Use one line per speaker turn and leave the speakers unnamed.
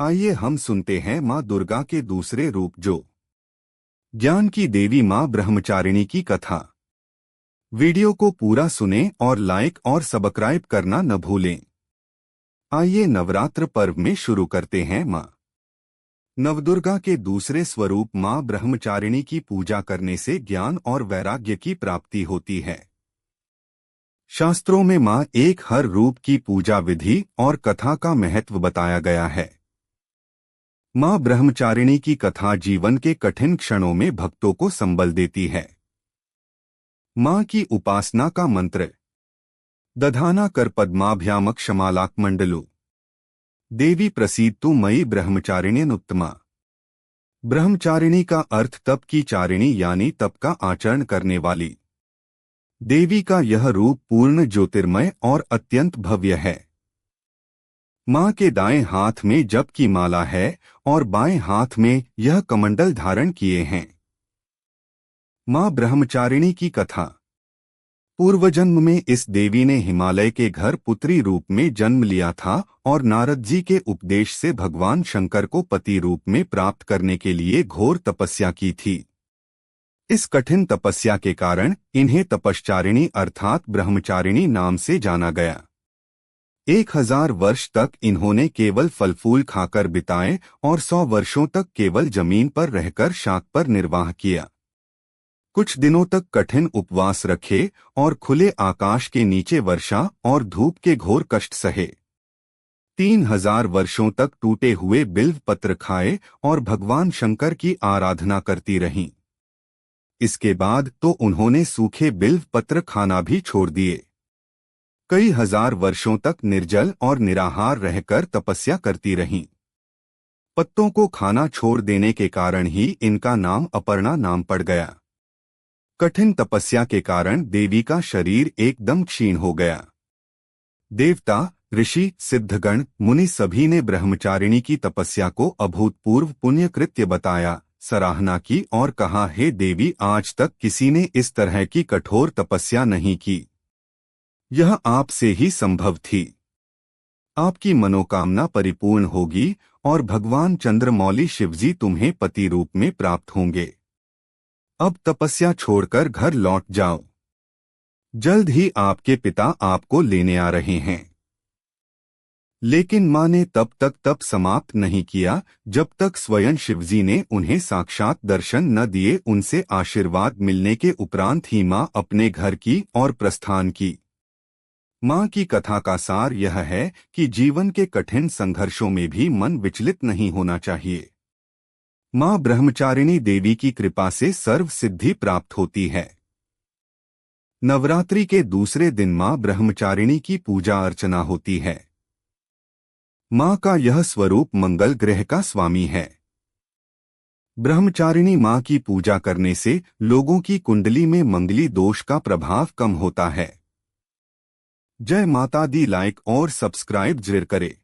आइए हम सुनते हैं माँ दुर्गा के दूसरे रूप जो ज्ञान की देवी माँ ब्रह्मचारिणी की कथा। वीडियो को पूरा सुनें और लाइक और सब्सक्राइब करना न भूलें। आइए नवरात्र पर्व में शुरू करते हैं। माँ नवदुर्गा के दूसरे स्वरूप माँ ब्रह्मचारिणी की पूजा करने से ज्ञान और वैराग्य की प्राप्ति होती है। शास्त्रों में माँ एक हर रूप की पूजा विधि और कथा का महत्व बताया गया है। माँ ब्रह्मचारिणी की कथा जीवन के कठिन क्षणों में भक्तों को संबल देती है। माँ की उपासना का मंत्र। दधाना कर पद्माभ्याम क्षमालाकमंडलु देवी प्रसीदतु मयि ब्रह्मचारिण्यनुत्तमा। ब्रह्मचारिणी का अर्थ तप की चारिणी यानी तप का आचरण करने वाली। देवी का यह रूप पूर्ण ज्योतिर्मय और अत्यंत भव्य है। माँ के दाएं हाथ में जप की माला है और बाएं हाथ में यह कमंडल धारण किए हैं। माँ ब्रह्मचारिणी की कथा। पूर्वजन्म में इस देवी ने हिमालय के घर पुत्री रूप में जन्म लिया था और नारद जी के उपदेश से भगवान शंकर को पति रूप में प्राप्त करने के लिए घोर तपस्या की थी। इस कठिन तपस्या के कारण इन्हें तपश्चारिणी अर्थात ब्रह्मचारिणी नाम से जाना गया। 1000 वर्ष तक इन्होंने केवल फल फूल खाकर बिताए और 100 वर्षों तक केवल जमीन पर रहकर शाक पर निर्वाह किया। कुछ दिनों तक कठिन उपवास रखे और खुले आकाश के नीचे वर्षा और धूप के घोर कष्ट सहे। 3000 वर्षों तक टूटे हुए बिल्व पत्र खाए और भगवान शंकर की आराधना करती रहीं। इसके बाद तो उन्होंने सूखे बिल्व पत्र खाना भी छोड़ दिए। कई हजार वर्षों तक निर्जल और निराहार रहकर तपस्या करती रहीं। पत्तों को खाना छोड़ देने के कारण ही इनका नाम अपर्णा नाम पड़ गया। कठिन तपस्या के कारण देवी का शरीर एकदम क्षीण हो गया। देवता, ऋषि, सिद्धगण, मुनि सभी ने ब्रह्मचारिणी की तपस्या को अभूतपूर्व पुण्य कृत्य बताया, सराहना की और कहा, हे देवी, आज तक किसी ने इस तरह की कठोर तपस्या नहीं की। यह आपसे ही संभव थी। आपकी मनोकामना परिपूर्ण होगी और भगवान चंद्रमौली शिवजी तुम्हें पति रूप में प्राप्त होंगे। अब तपस्या छोड़कर घर लौट जाओ। जल्द ही आपके पिता आपको लेने आ रहे हैं। लेकिन मां ने तब तक तप समाप्त नहीं किया जब तक स्वयं शिवजी ने उन्हें साक्षात दर्शन न दिए। उनसे आशीर्वाद मिलने के उपरांत ही मां अपने घर की और प्रस्थान की। माँ की कथा का सार यह है कि जीवन के कठिन संघर्षों में भी मन विचलित नहीं होना चाहिए। माँ ब्रह्मचारिणी देवी की कृपा से सर्व सिद्धि प्राप्त होती है। नवरात्रि के दूसरे दिन माँ ब्रह्मचारिणी की पूजा अर्चना होती है। माँ का यह स्वरूप मंगल ग्रह का स्वामी है। ब्रह्मचारिणी माँ की पूजा करने से लोगों की कुंडली में मंगली दोष का प्रभाव कम होता है। जय माता दी। लाइक और सब्सक्राइब जरूर करें।